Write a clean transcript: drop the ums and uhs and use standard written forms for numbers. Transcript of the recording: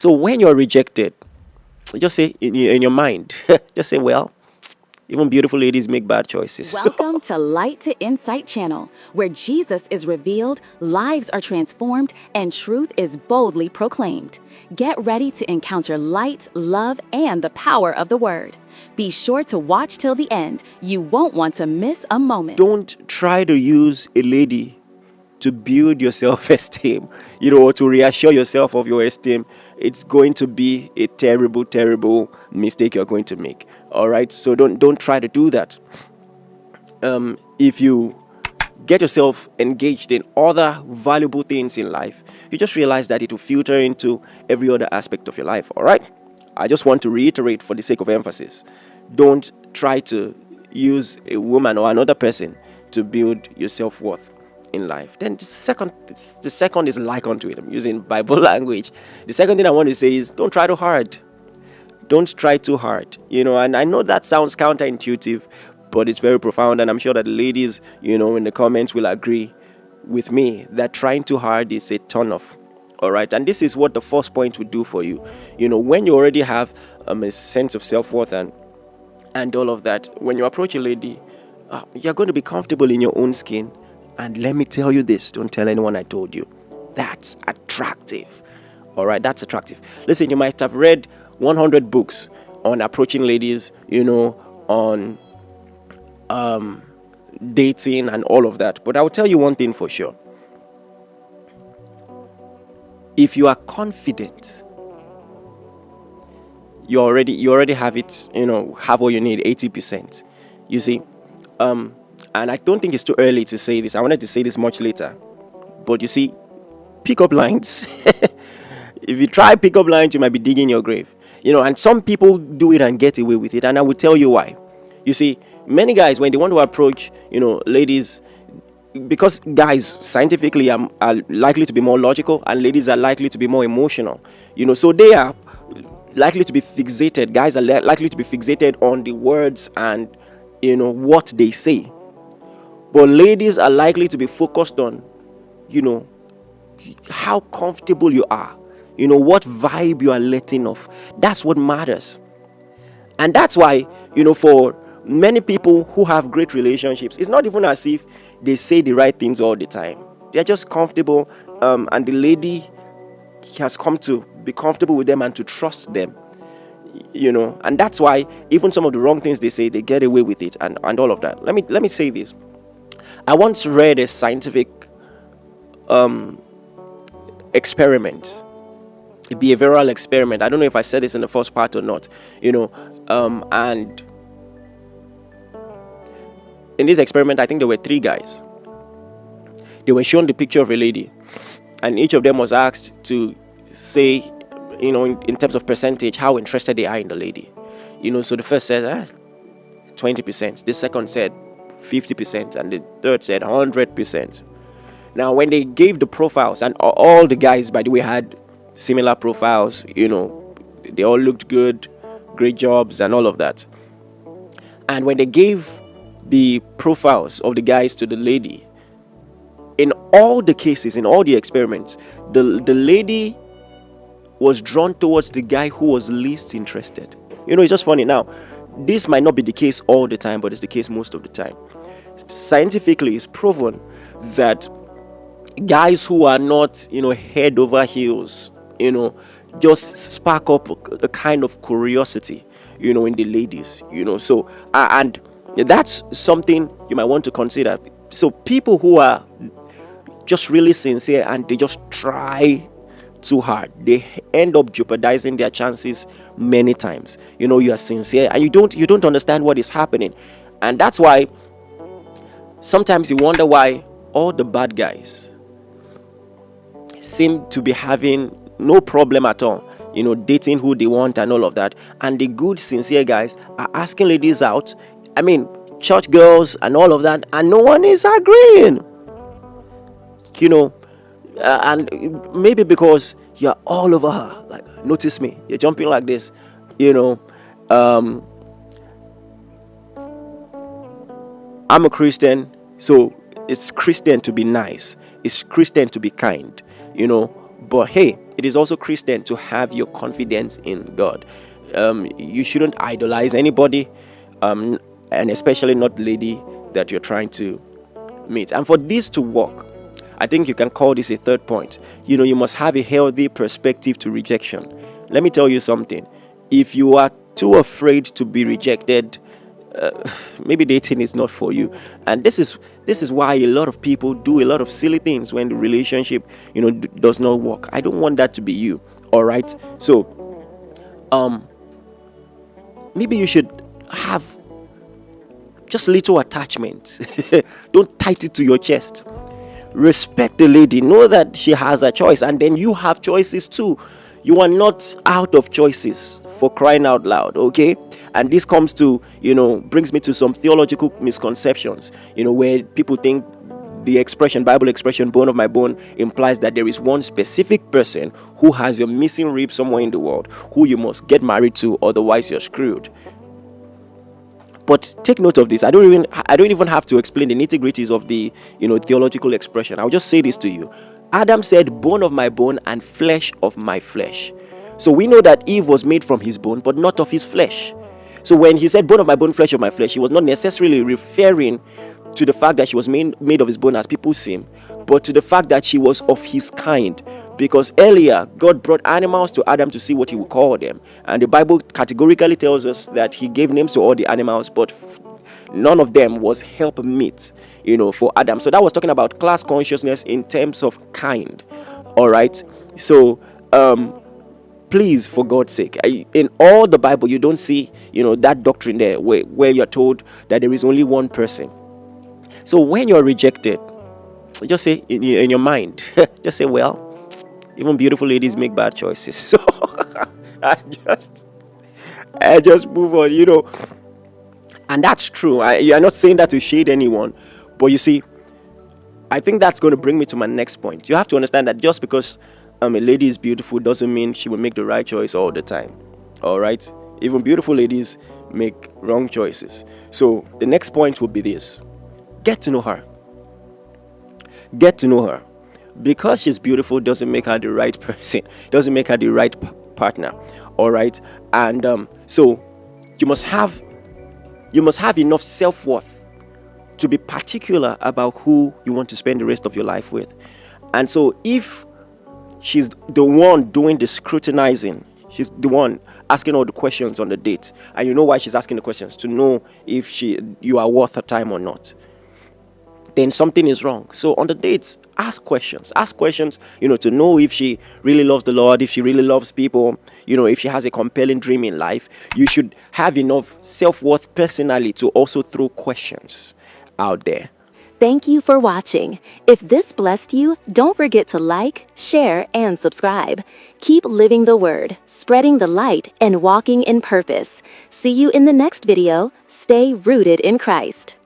So when you're rejected, just say in your mind, just say, well, even beautiful ladies make bad choices. So Welcome to Light to Insight channel, where Jesus is revealed, lives are transformed, and truth is boldly proclaimed. Get ready to encounter light, love, and the power of the word. Be sure to watch till the end. You won't want to miss a moment. don't try to use a lady to build your self-esteem, or to reassure yourself of your esteem. It's going to be a terrible, terrible mistake you're going to make. All right, so don't try to do that. If you get yourself engaged in other valuable things in life, you just realize that it will filter into every other aspect of your life. All right, I just want to reiterate for the sake of emphasis, don't try to use a woman or another person to build your self-worth in life. Then the second is like unto it. I'm using Bible language. The second thing I want to say is, don't try too hard. Don't try too hard. And I know that sounds counterintuitive, but it's very profound, and I'm sure that the ladies, in the comments will agree with me that trying too hard is a turn off. All right, and this is what the first point would do for you. When you already have a sense of self-worth and all of that, when you approach a lady, you're going to be comfortable in your own skin. And let me tell you this, don't tell anyone I told you. That's attractive. All right, that's attractive. Listen, you might have read 100 books on approaching ladies, on dating and all of that. But I will tell you one thing for sure. If you are confident, you already have it, have what you need, 80%. You see, and I don't think it's too early to say this. I wanted to say this much later. But you see, pickup lines. If you try pickup lines, you might be digging your grave. And some people do it and get away with it. And I will tell you why. You see, many guys, when they want to approach, ladies, because guys scientifically are likely to be more logical and ladies are likely to be more emotional. So they are likely to be fixated. Guys are likely to be fixated on the words and, what they say. But ladies are likely to be focused on, how comfortable you are, what vibe you are letting off. That's what matters. And that's why, for many people who have great relationships, it's not even as if they say the right things all the time. They're just comfortable, and the lady has come to be comfortable with them and to trust them. And that's why even some of the wrong things they say, they get away with it and all of that. Let me say this. I once read a scientific experiment, a behavioral experiment. I don't know if I said this in the first part or not. And in this experiment, I think there were 3 guys. They were shown the picture of a lady, and each of them was asked to say, in terms of percentage, how interested they are in the lady. So the first said 20%, the second said 50%, and the third said 100%. Now, when they gave the profiles, and all the guys, by the way, had similar profiles, they all looked good, great jobs, and all of that. And when they gave the profiles of the guys to the lady, in all the cases, in all the experiments, the lady was drawn towards the guy who was least interested. It's just funny. Now, this might not be the case all the time, but it's the case most of the time. Scientifically, it's proven that guys who are not, head over heels, just spark up a kind of curiosity, in the ladies, So, and that's something you might want to consider. So, people who are just really sincere and they just try too hard, they end up jeopardizing their chances many times. You are sincere and you don't understand what is happening, and that's why sometimes you wonder why all the bad guys seem to be having no problem at all, dating who they want and all of that, and the good sincere guys are asking ladies out, church girls and all of that, and no one is agreeing. And maybe because you're all over her, like, notice me, you're jumping like this, I'm a Christian, so it's Christian to be nice, it's Christian to be kind, but hey, it is also Christian to have your confidence in God. You shouldn't idolize anybody, and especially not the lady that you're trying to meet. And for this to work, I think you can call this a third point. You must have a healthy perspective to rejection. Let me tell you something. If you are too afraid to be rejected, maybe dating is not for you. And this is why a lot of people do a lot of silly things when the relationship does not work. I don't want that to be you. All right. So maybe you should have just little attachment. Don't tight it to your chest. Respect the lady. Know that she has a choice, and then you have choices too. You are not out of choices, for crying out loud, okay? And this comes to, brings me to some theological misconceptions, where people think the Bible expression, bone of my bone, implies that there is one specific person who has your missing rib somewhere in the world, who you must get married to, otherwise you're screwed. But take note of this. I don't even have to explain the nitty-gritties of the theological expression. I'll just say this to you. Adam said, bone of my bone and flesh of my flesh. So we know that Eve was made from his bone, but not of his flesh. So when he said bone of my bone, flesh of my flesh, he was not necessarily referring to the fact that she was made of his bone, as people seem, but to the fact that she was of his kind. Because earlier, God brought animals to Adam to see what he would call them. And the Bible categorically tells us that he gave names to all the animals, but none of them was helpmeet, for Adam. So that was talking about class consciousness in terms of kind. All right. So, please, for God's sake, in all the Bible, you don't see, that doctrine there where you're told that there is only one person. So when you're rejected, just say in your mind, just say, well, even beautiful ladies make bad choices. So I just move on, And that's true. I'm not saying that to shade anyone, but you see, I think that's going to bring me to my next point. You have to understand that just because a lady is beautiful doesn't mean she will make the right choice all the time. All right? Even beautiful ladies make wrong choices. So the next point will be this. Get to know her. Get to know her. Because she's beautiful doesn't make her the right person. Doesn't make her the right partner. All right? And so you must have enough self-worth to be particular about who you want to spend the rest of your life with. And so if she's the one doing the scrutinizing, she's the one asking all the questions on the date, and you know why she's asking the questions, to know if you are worth her time or not, then something is wrong. So on the dates, ask questions, to know if she really loves the Lord, if she really loves people, if she has a compelling dream in life. You should have enough self-worth personally to also throw questions out there. Thank you for watching. If this blessed you, don't forget to like, share, and subscribe. Keep living the word, spreading the light, and walking in purpose. See you in the next video. Stay rooted in Christ.